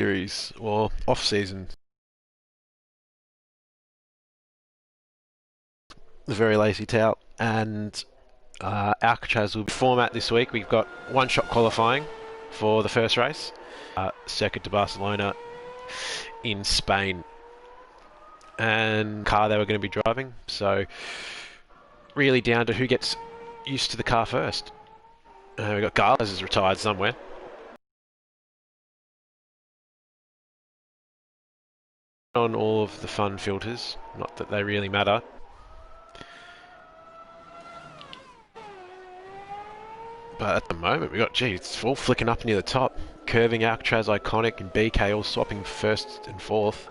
series or off season. The very lazy tout. And Alcatraz will be format this week. We've got one-shot qualifying for the first race, Circuit de Barcelona in Spain, and car they were going to be driving. So really down to who gets used to the car first. We've got Garles is retired somewhere. On all of the fun filters, not that they really matter. But at the moment, we got, gee, it's all flicking up near the top. Curving, Alcatraz, Iconic, and BK all swapping first and fourth.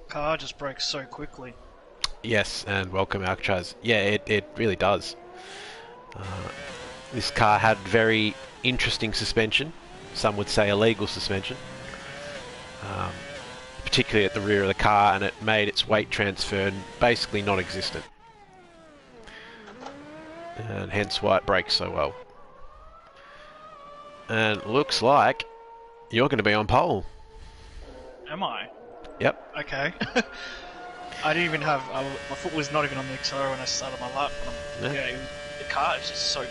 Car just breaks so quickly. Yes, and welcome Alcatraz. Yeah, it really does. This car had very interesting suspension. Some would say illegal suspension. Particularly at the rear of the car, and it made its weight transfer basically non-existent. And hence why it brakes so well. And looks like you're going to be on pole. Am I? Yep. Okay. I didn't even have. My foot was not even on the accelerator when I started my lap. The car is just so.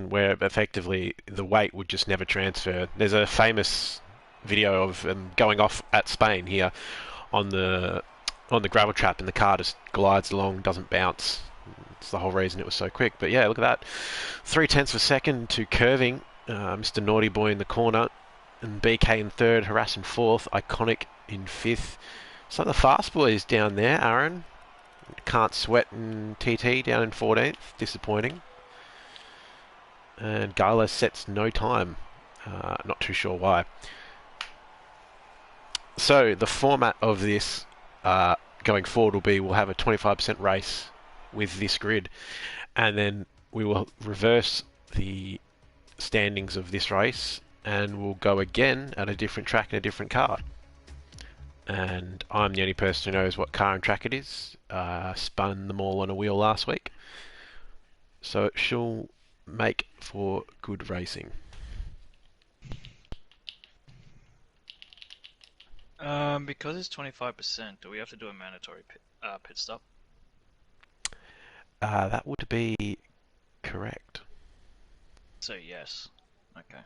Where effectively the weight would just never transfer. There's a famous video of going off at Spain here on the gravel trap, and the car just glides along, doesn't bounce. It's the whole reason it was so quick. But yeah, look at that, 0.3 of a second to curving. Mr. Naughty Boy in the corner, and BK in third, Harass in fourth, Iconic in fifth. Some of the fast boys down there, Aaron. Can't Sweat and TT down in 14th, disappointing. And Gala sets no time, not too sure why. So the format of this going forward will be, we'll have a 25% race with this grid, and then we will reverse the standings of this race, and we'll go again at a different track in a different car. And I'm the only person who knows what car and track it is. Spun them all on a wheel last week, so it shall make for good racing. Because it's 25%, do we have to do a mandatory pit stop? That would be correct. So yes. Okay.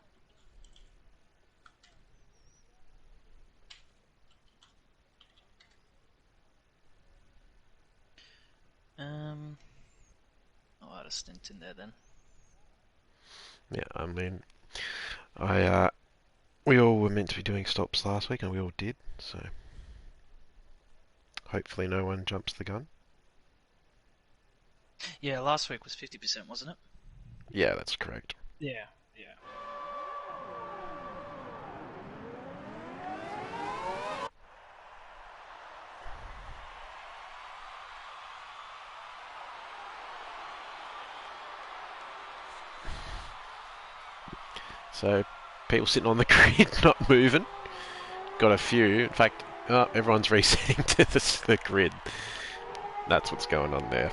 I'll add a stint in there then. Yeah, I mean, we all were meant to be doing stops last week, and we all did, so hopefully no one jumps the gun. Yeah, last week was 50%, wasn't it? Yeah, that's correct. Yeah. So people sitting on the grid not moving. Got a few. In fact, everyone's resetting to the grid. That's what's going on there.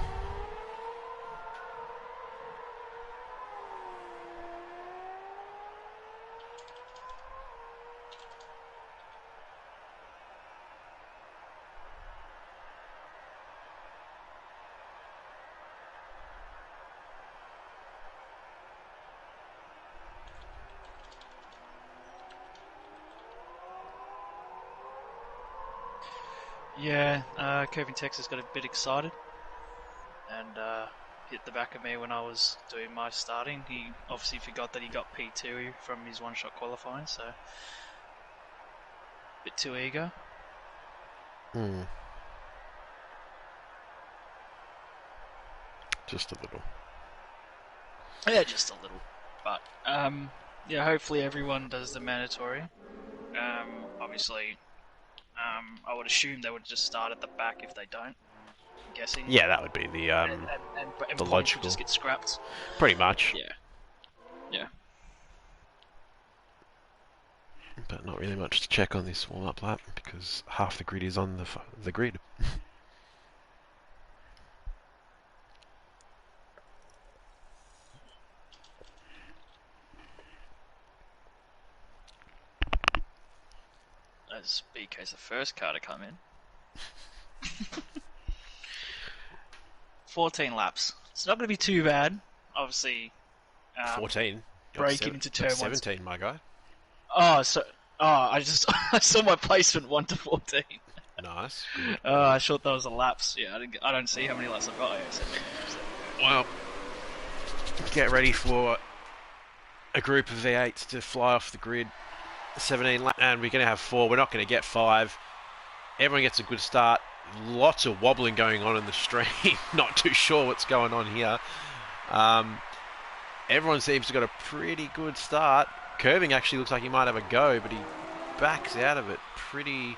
Yeah, Kevin Texas got a bit excited and hit the back of me when I was doing my starting. He obviously forgot that he got P2 from his one-shot qualifying, so a bit too eager. Just a little. Yeah, just a little. But yeah, hopefully everyone does the mandatory. Obviously, I would assume they would just start at the back if they don't. I'm guessing. Yeah, that would be the And the points logical. would just get scrapped. Pretty much. Yeah. But not really much to check on this warm-up lap because half the grid is on the grid. as BK's the first car to come in. 14 laps. It's not going to be too bad. Obviously, 14. breaking into turn 17, my guy. I just I saw my placement 1 to 14. Nice. Good. I thought that was a laps. Yeah, I don't see how many laps I've got. Well, get ready for a group of V8s to fly off the grid. 17 laps, and we're going to have 4. We're not going to get 5. Everyone gets a good start. Lots of wobbling going on in the stream. Not too sure what's going on here. Everyone seems to have got a pretty good start. Curving actually looks like he might have a go, but he backs out of it pretty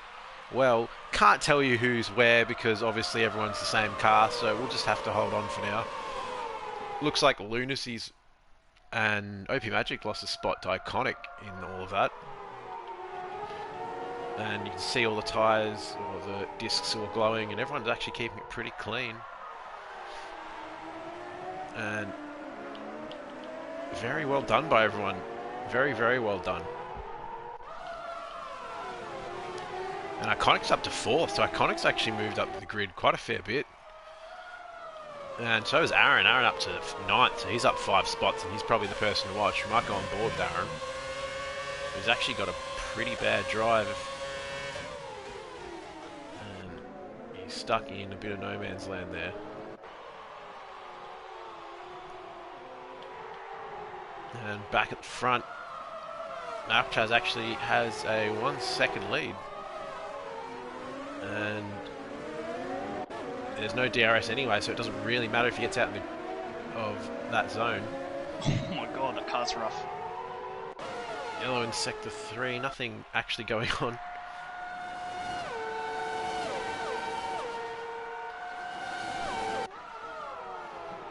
well. Can't tell you who's where because obviously everyone's the same car, so we'll just have to hold on for now. Looks like Lunacy's and OP Magic lost a spot to Iconic in all of that. And you can see all the tyres or the discs all glowing, and everyone's actually keeping it pretty clean. And very well done by everyone. Very, very well done. And Iconic's up to 4th, so Iconic's actually moved up the grid quite a fair bit. And so is Aaron. Aaron up to 9th, so he's up 5 spots, and he's probably the person to watch. We might go on board with Aaron. He's actually got a pretty bad drive. And he's stuck in a bit of no man's land there. And back at the front, Alcatraz actually has a 1 second lead. And there's no DRS anyway, so it doesn't really matter if he gets out of that zone. Oh my god, that car's rough. Yellow in sector 3, nothing actually going on.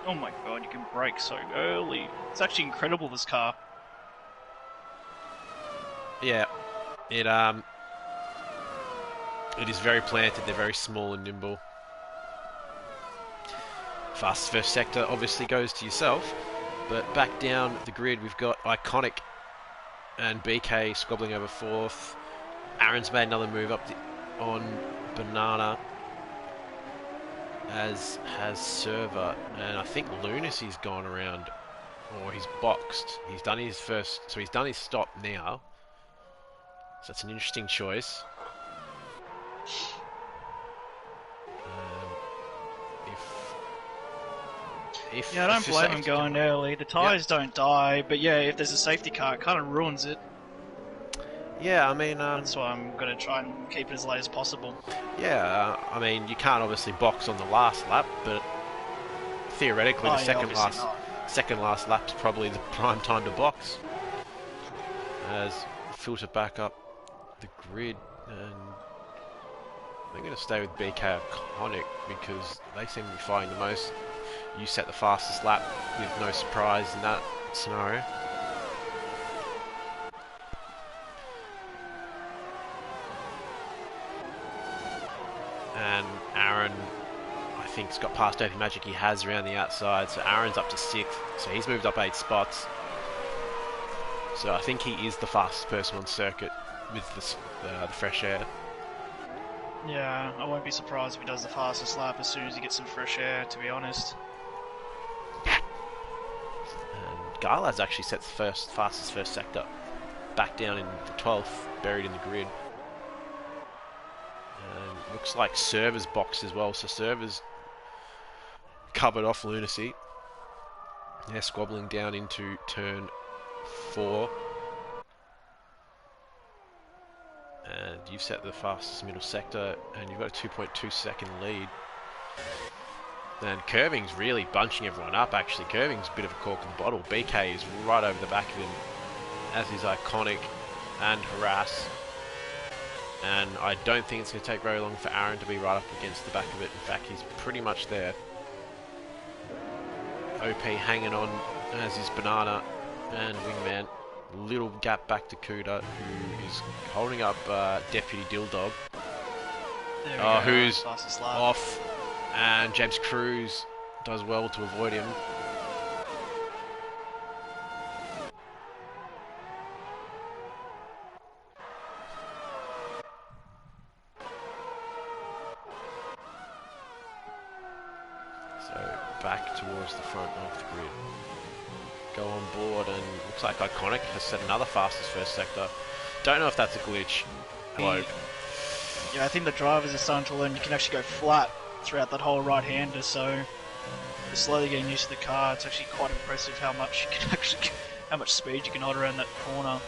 Oh my god, you can brake so early. It's actually incredible, this car. Yeah, it is very planted. They're very small and nimble. Fastest first sector obviously goes to yourself, but back down the grid we've got Iconic and BK squabbling over 4th. Aaron's made another move up on Banana, as has Server, and I think Lunacy's gone around, or he's boxed. He's done his first, so he's done his stop now. So that's an interesting choice. Yeah, I don't blame him going early. The tyres don't die, but yeah, if there's a safety car, it kind of ruins it. Yeah, I mean... that's why I'm going to try and keep it as late as possible. Yeah, I mean, you can't obviously box on the last lap, but theoretically the second last lap's probably the prime time to box. As filter back up the grid, and they're going to stay with BK Iconic because they seem to be fighting the most. You set the fastest lap with no surprise in that scenario. And Aaron, I think, has got past OP Magic. He has around the outside, so Aaron's up to 6th, so he's moved up 8 spots. So I think he is the fastest person on circuit with the fresh air. Yeah, I won't be surprised if he does the fastest lap as soon as he gets some fresh air, to be honest. And Garlad's actually set the fastest first sector, back down in the 12th, buried in the grid. And looks like Server's boxed as well, so Server's covered off Lunacy. They're squabbling down into turn 4. And you've set the fastest middle sector, and you've got a 2.2 second lead. And Curving's really bunching everyone up, actually. Curving's a bit of a cork in the bottle. BK is right over the back of him, as is Iconic and Harass. And I don't think it's going to take very long for Aaron to be right up against the back of it. In fact, he's pretty much there. OP hanging on, as is Banana and Wingman. Little gap back to Kuda, who is holding up Deputy Dilldog. Who's off, and James Cruz does well to avoid him. back towards the front of the grid. Go on board, and looks like Iconic has set another fastest first sector. Don't know if that's a glitch. Hello. Yeah, I think the drivers are starting to learn you can actually go flat throughout that whole right-hander, so you're slowly getting used to the car. It's actually quite impressive how much you can actually, how much speed you can hold around that corner.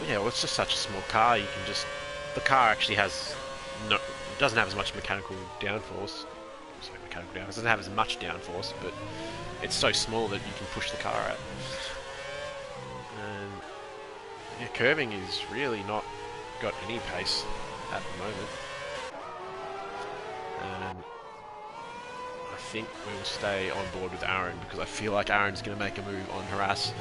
Yeah, well, it's just such a small car. You can just, the car actually has no, doesn't have as much mechanical downforce. Sorry, mechanical downforce. It doesn't have as much downforce, but it's so small that you can push the car out. And yeah, curving is really not got any pace at the moment. And I think we will stay on board with Aaron, because I feel like Aaron's going to make a move on Harass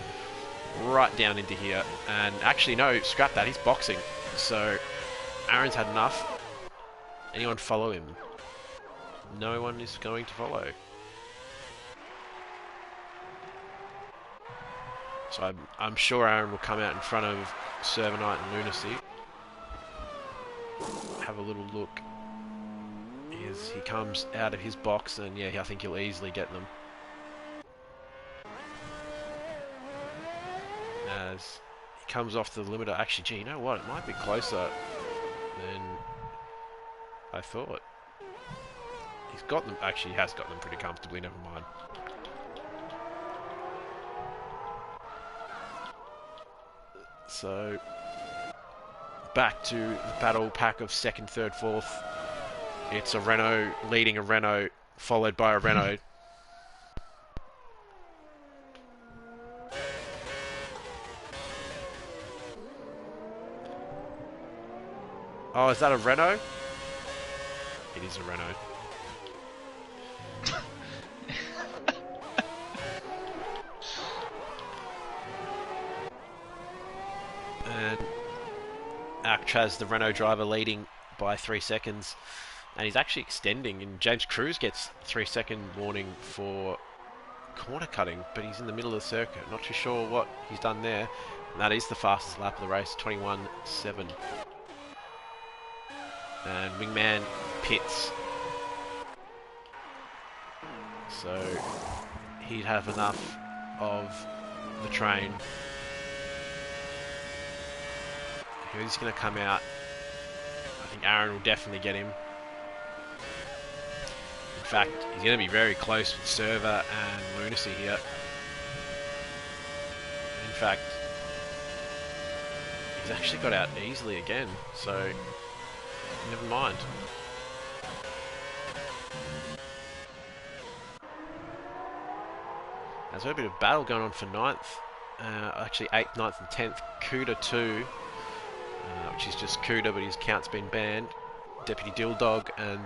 right down into here. And actually, no, scrap that. He's boxing. So Aaron's had enough. Anyone follow him? No one is going to follow. So I'm sure Aaron will come out in front of Servanite and Lunacy. Have a little look. He comes out of his box, and yeah, I think he'll easily get them. As he comes off the limiter. Actually, gee, you know what? It might be closer than I thought. He's got them. Actually, he has got them pretty comfortably. Never mind. So back to the battle pack of second, third, fourth. It's a Renault leading a Renault, followed by a Renault. Oh, is that a Renault? It is a Renault. And Alcatraz, the Renault driver, leading by 3 seconds. And he's actually extending, and James Cruz gets 3-second warning for corner cutting, but he's in the middle of the circuit. Not too sure what he's done there. And that is the fastest lap of the race, 21.7. And Wingman pits. So he'd have enough of the train. He's going to come out. I think Aaron will definitely get him. In fact, he's going to be very close with Server and Lunacy here. In fact, he's actually got out easily again, so never mind. There's a bit of battle going on for 9th. Actually 8th, 9th and 10th. Cuda 2, which is just Cuda, but his count's been banned. Deputy Dilldog and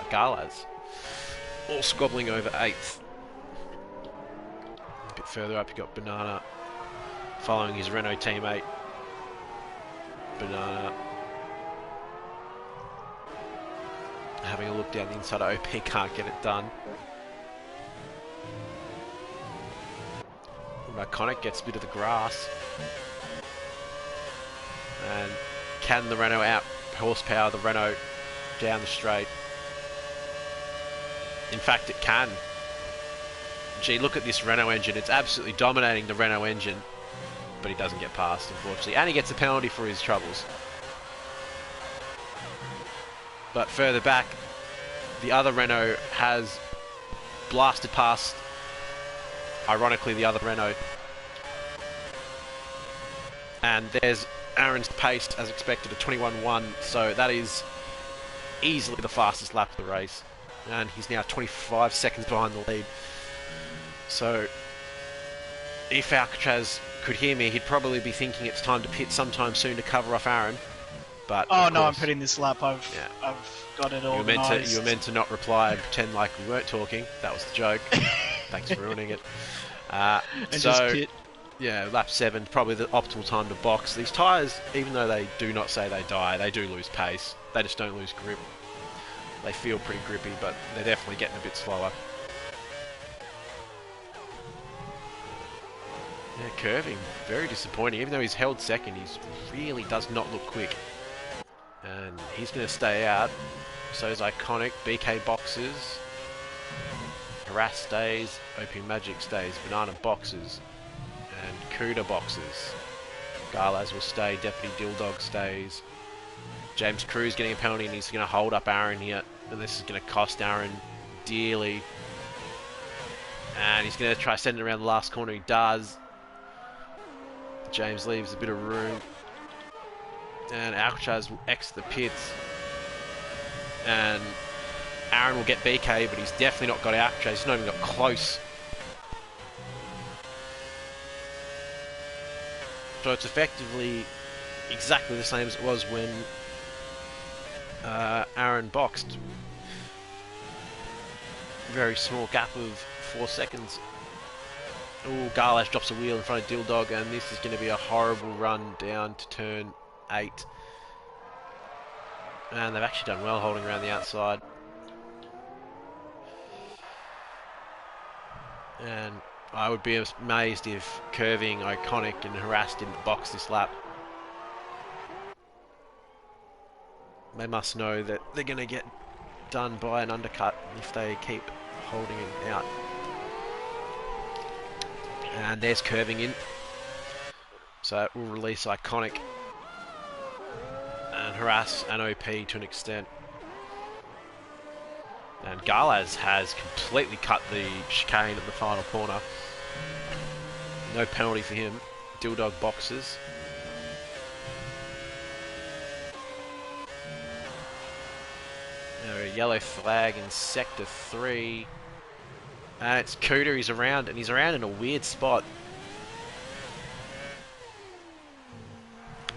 Garlaz, all squabbling over 8th. A bit further up, you've got Banana following his Renault teammate. Banana having a look down the inside. OP can't get it done. Iconic gets a bit of the grass. And can the Renault out horsepower the Renault down the straight? In fact, it can. Gee, look at this Renault engine. It's absolutely dominating the Renault engine. But he doesn't get past, unfortunately. And he gets a penalty for his troubles. But further back, the other Renault has blasted past, ironically, the other Renault. And there's Aaron's pace, as expected, at 21.1. So that is easily the fastest lap of the race. And he's now 25 seconds behind the lead. So if Alcatraz could hear me, he'd probably be thinking it's time to pit sometime soon to cover off Aaron. But oh no, I'm pitting this lap. I've got it all. You were meant to not reply and pretend like we weren't talking. That was the joke. Thanks for ruining it. And so just pit. Yeah, lap 7, probably the optimal time to box. These tyres, even though they do not say they die, they do lose pace. They just don't lose grip. They feel pretty grippy, but they're definitely getting a bit slower. Yeah, curving, very disappointing. Even though he's held second, he really does not look quick. And he's going to stay out. So is Iconic, BK boxes. Harass stays, OP Magic stays, Banana boxes, and Kuda boxes. Garlaz will stay, Deputy Dildog stays. James Cruz getting a penalty and he's going to hold up Aaron here. And this is going to cost Aaron dearly. And he's going to try to send it around the last corner. He does. James leaves a bit of room. And Alcatraz will exit the pits. And Aaron will get BK, but he's definitely not got Alcatraz. He's not even got close. So it's effectively exactly the same as it was when Aaron boxed. Very small gap of 4 seconds. Oh, Garlash drops a wheel in front of Dildog, and this is going to be a horrible run down to turn 8. And they've actually done well holding around the outside. And I would be amazed if Curving, Iconic and Harass didn't box this lap. They must know that they're going to get done by an undercut if they keep holding it out. And there's Curving in. So it will release Iconic and Harass and OP to an extent. And Garlaz has completely cut the chicane at the final corner. No penalty for him. Dildog boxes. A yellow flag in sector 3. And it's Cooter, he's around, and he's around in a weird spot.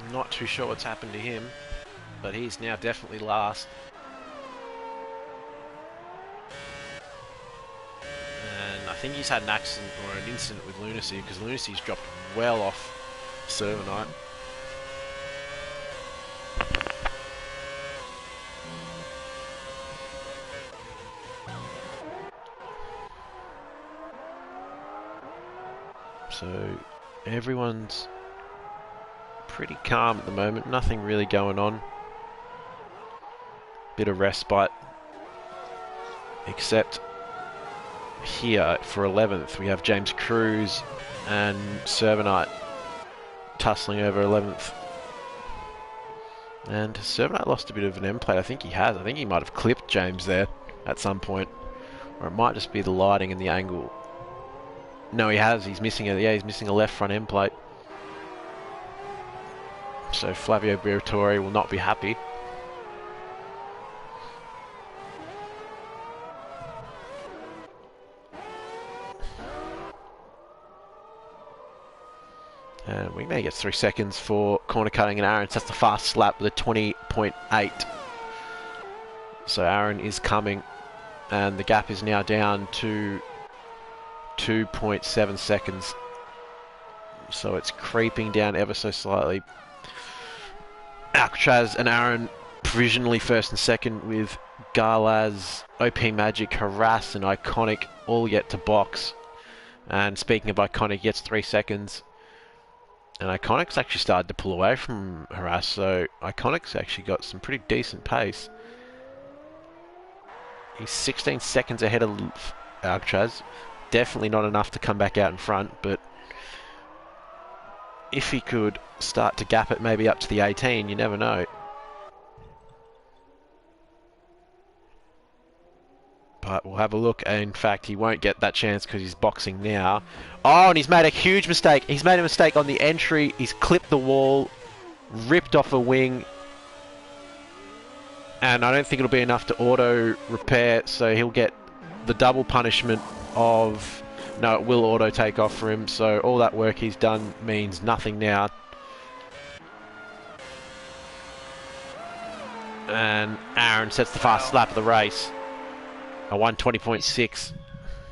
I'm not too sure what's happened to him, but he's now definitely last. And I think he's had an accident or an incident with Lunacy, because Lunacy's dropped well off Server Knight. So everyone's pretty calm at the moment, nothing really going on. Bit of respite, except here for 11th we have James Cruz and Servanite tussling over 11th. And Servanite lost a bit of an end plate. I think he has. I think he might have clipped James there at some point, or it might just be the lighting and the angle. No, he has. He's missing a he's missing a left front end plate. So Flavio Briatore will not be happy. And we may get 3 seconds for corner cutting, and Aaron sets the fast lap with a 20.8. So Aaron is coming, and the gap is now down to 2.7 seconds. So it's creeping down ever so slightly. Alcatraz and Aaron provisionally first and second, with Garlaz, OP Magic, Harass and Iconic all yet to box. And speaking of Iconic, he gets 3 seconds. And Iconic's actually started to pull away from Harass, so Iconic's actually got some pretty decent pace. He's 16 seconds ahead of Alcatraz. Definitely not enough to come back out in front, but if he could start to gap it maybe up to the 18, you never know. But we'll have a look. In fact, he won't get that chance because he's boxing now. Oh, and he's made a huge mistake. He's made a mistake on the entry. He's clipped the wall, ripped off a wing. And I don't think it'll be enough to auto repair, so he'll get the double punishment of... No, it will auto take off for him, so all that work he's done means nothing now. And Aaron sets the fastest lap of the race. A 1:20.6.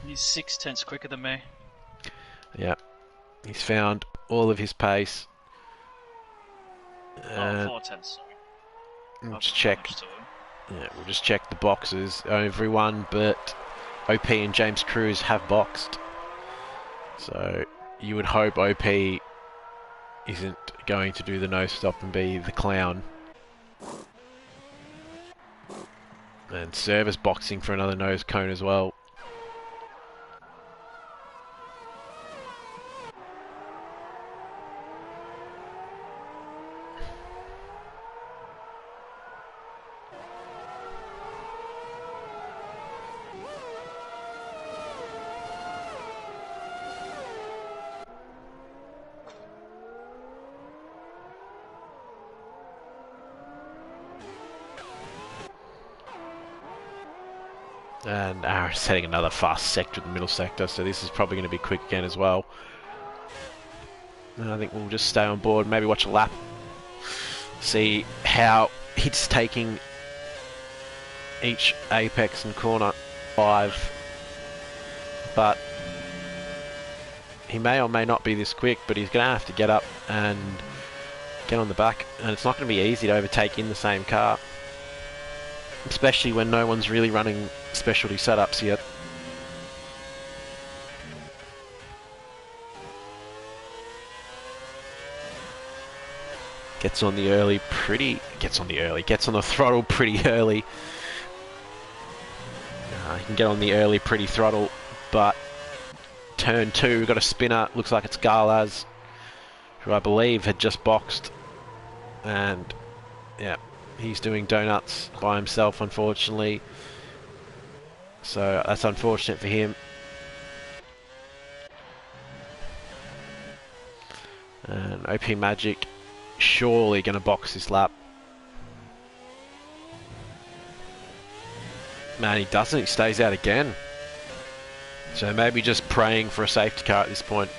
He's 6/10 quicker than me. Yeah, he's found all of his pace. Oh, 4/10. We'll just check. Yeah, we'll just check the boxes. Everyone but OP and James Cruz have boxed. So you would hope OP isn't going to do the no stop and be the clown. And Service boxing for another nose cone as well. And Aaron's setting another fast sector in the middle sector, so this is probably going to be quick again as well. And I think we'll just stay on board, maybe watch a lap, see how he's taking each apex and corner 5. But he may or may not be this quick, but he's going to have to get up and get on the back, and it's not going to be easy to overtake in the same car, especially when no one's really running specialty setups yet. Gets on the throttle pretty early. He can get on the early pretty throttle, but turn 2, got a spinner, looks like it's Galaz, who I believe had just boxed, and yeah, he's doing donuts by himself, unfortunately, so that's unfortunate for him. And OP Magic surely going to box this lap. Man, he doesn't. He stays out again. So maybe just praying for a safety car at this point.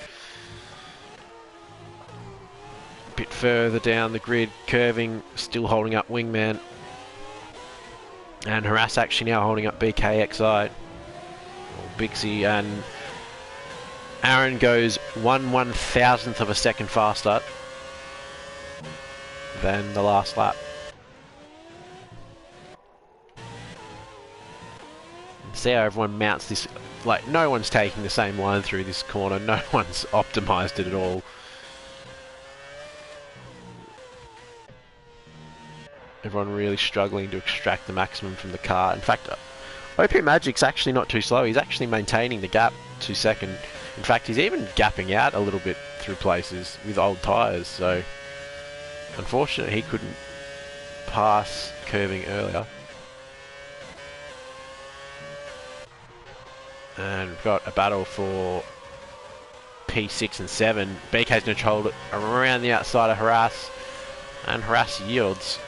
A bit further down the grid, curving, still holding up Wingman. And Harass actually now holding up BKXI. Or Bixie, and Aaron goes 1/1000th of a second faster than the last lap. See how everyone mounts this, like no one's taking the same line through this corner, no one's optimized it at all. Everyone really struggling to extract the maximum from the car. In fact, OP Magic's actually not too slow, he's actually maintaining the gap to second. In fact, he's even gapping out a little bit through places with old tyres, so unfortunately he couldn't pass curving earlier. And we've got a battle for P6 and 7. BK's going to troll it around the outside of Harass, and Harass yields.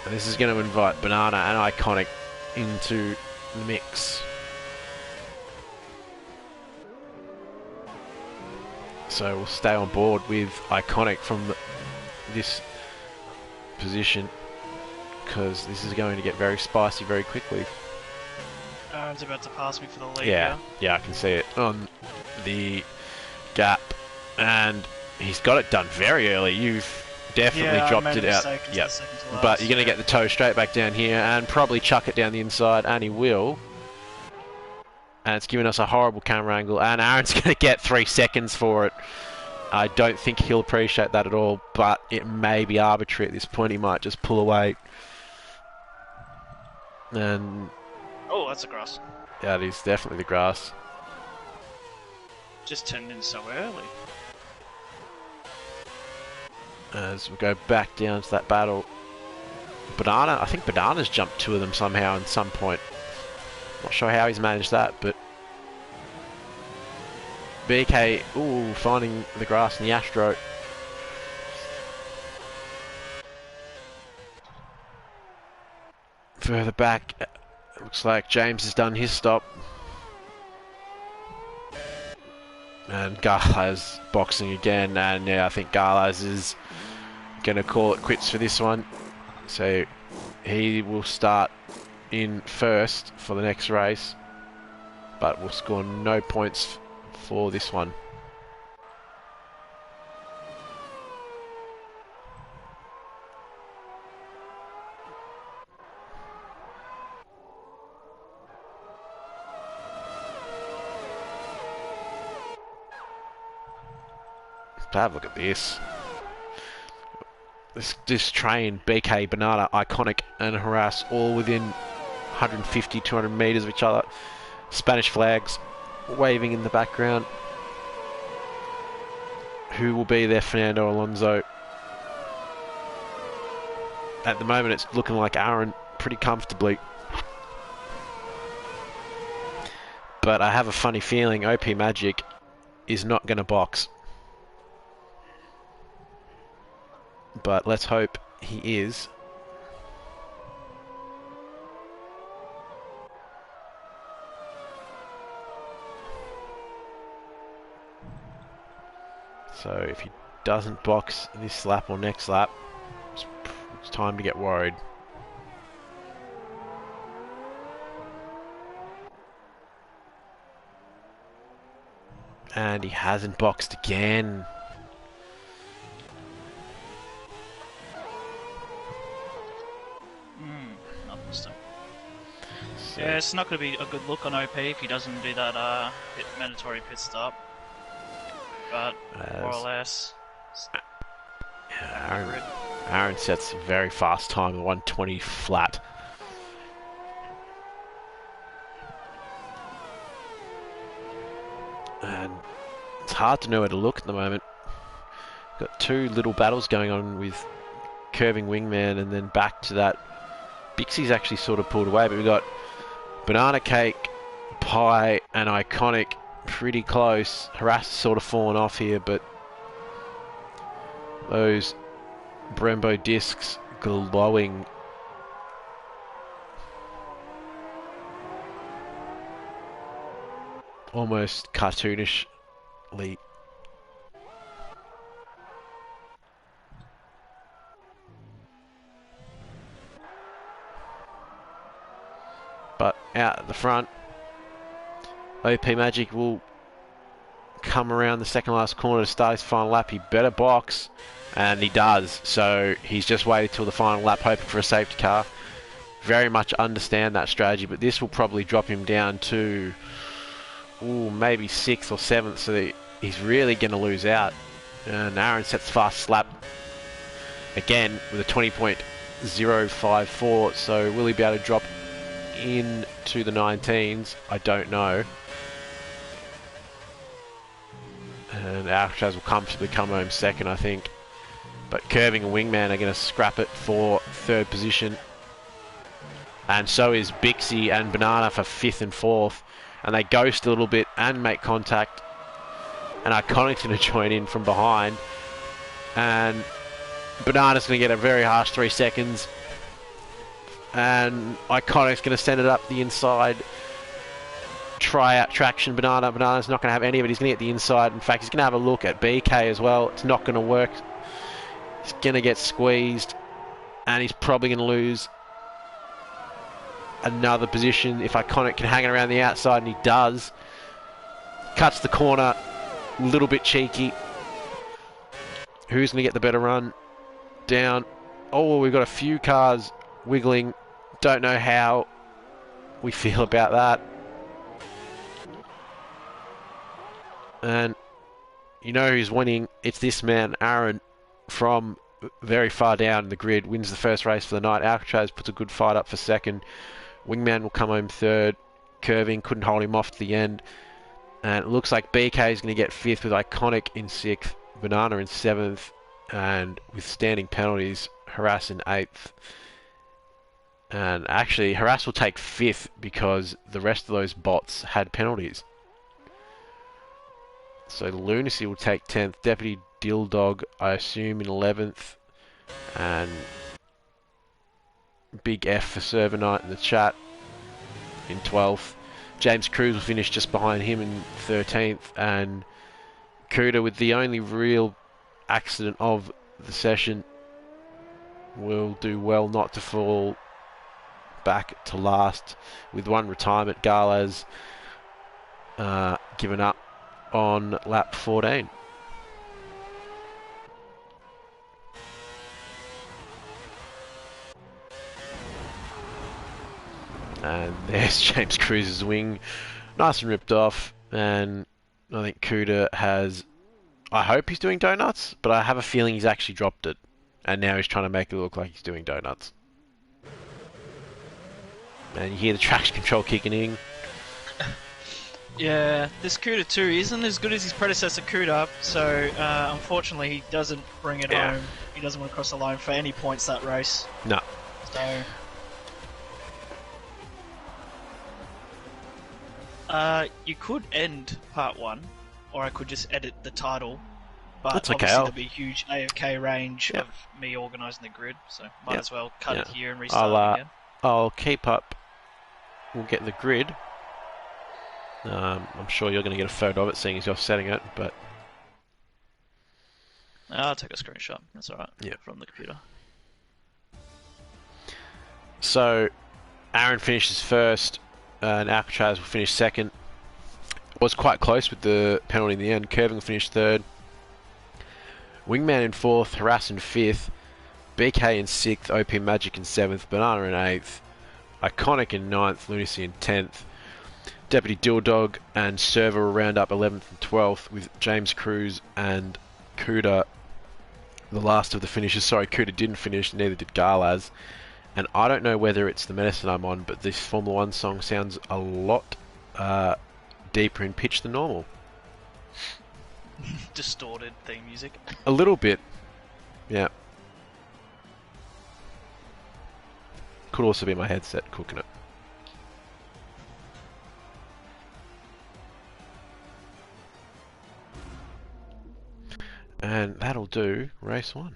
And this is going to invite Banana and Iconic into the mix. So we'll stay on board with Iconic from this position, because this is going to get very spicy very quickly. Aaron's about to pass me for the lead. Yeah, I can see it on the gap, and he's got it done very early. You've definitely dropped it out. Yep. But you're going to get the toe straight back down here and probably chuck it down the inside, and he will. And it's giving us a horrible camera angle, and Aaron's going to get 3 seconds for it. I don't think he'll appreciate that at all, but it may be arbitrary at this point. He might just pull away. And oh, that's the grass. yeah, it is definitely the grass. Just turned in so early. As we go back down to that battle, Banana, I think Banana's jumped 2 of them somehow at some point. Not sure how he's managed that, but BK, ooh, finding the grass in the Astro. Further back, looks like James has done his stop. And Garlaz boxing again, and yeah, I think Garlaz is going to call it quits for this one. So he will start in first for the next race, but will score no points for this one. Have a look at this. This train, BK, Banana, Iconic and Harass all within 150, 200 meters of each other. Spanish flags waving in the background. Who will be there? Fernando Alonso. At the moment it's looking like Aaron pretty comfortably. But I have a funny feeling OP Magic is not going to box. But let's hope he is. So if he doesn't box this lap or next lap, it's time to get worried. And he hasn't boxed again. I've lost him. Yeah, it's not going to be a good look on OP if he doesn't do that mandatory pit stop. But more or less, Aaron sets a very fast time, 120 flat. And it's hard to know where to look at the moment. Got two little battles going on with Curving Wingman, and then back to that. Bixie's actually sort of pulled away, but we've got Banana Cake, Pie, and Iconic pretty close. Harass has sort of fallen off here, but those Brembo discs glowing. Almost cartoonishly. But out at the front, OP Magic will come around the second last corner to start his final lap. He better box, and he does. So he's just waited till the final lap, hoping for a safety car. Very much understand that strategy, but this will probably drop him down to maybe 6th or 7th, so he's really going to lose out. And Aaron sets fast lap again with a 20.054, so will he be able to drop into the 19s? I don't know. And Alcatraz will comfortably come home second, I think. But Curving and Wingman are going to scrap it for 3rd position. And so is Bixie and Banana for 5th and 4th. And they ghost a little bit and make contact. And Iconic's going to join in from behind. And Banana's going to get a very harsh 3 seconds. And Iconic's going to send it up the inside. Try out traction. Banana's not going to have any of it. He's going to get the inside. In fact, he's going to have a look at BK as well. It's not going to work. He's going to get squeezed. And he's probably going to lose another position if Iconic can hang it around the outside, and he does. Cuts the corner. A little bit cheeky. Who's going to get the better run? Down. Oh, we've got a few cars wiggling. Don't know how we feel about that. And you know who's winning? It's this man, Aaron, from very far down in the grid. Wins the first race for the night. Alcatraz puts a good fight up for 2nd. Wingman will come home 3rd. Curving couldn't hold him off to the end. And it looks like BK is going to get 5th with Iconic in 6th. Banana in 7th. And with standing penalties, Harass in 8th. And actually, Harass will take 5th because the rest of those bots had penalties. So Lunacy will take 10th. Deputy Dilldog, I assume, in 11th. And Big F for Server Knight in the chat in 12th. James Cruz will finish just behind him in 13th. And Kuda, with the only real accident of the session, will do well not to fall back to last with one retirement. Gala's given up on lap 14. And there's James Cruz's wing, nice and ripped off. And I think Kuda has, I hope he's doing donuts, but I have a feeling he's actually dropped it. And now he's trying to make it look like he's doing donuts. And you hear the traction control kicking in. Yeah, this Cuda 2 isn't as good as his predecessor Cuda, so unfortunately he doesn't bring it home. He doesn't want to cross the line for any points that race. No. So you could end part 1, or I could just edit the title. But that's okay. Obviously there'll be a huge AFK range of me organising the grid, so might as well cut it here and restart again. I'll keep up. We'll get the grid. I'm sure you're going to get a photo of it, seeing as you're setting it, but I'll take a screenshot. That's alright. Yeah. From the computer. So, Aaron finishes first, and Alcatraz will finish second. Was quite close with the penalty in the end. Curving will finish third. Wingman in fourth, Harass in fifth, BK in sixth, OP Magic in seventh, Banana in eighth, Iconic in ninth, Lunacy in 10th. Deputy Dilldog and Server will round up 11th and 12th, with James Cruz and Kuda the last of the finishers. Sorry, Kuda didn't finish, neither did Garlaz. And I don't know whether it's the medicine I'm on, but this Formula 1 song sounds a lot deeper in pitch than normal. Distorted theme music. A little bit, yeah. Could also be my headset cooking it. And that'll do race 1.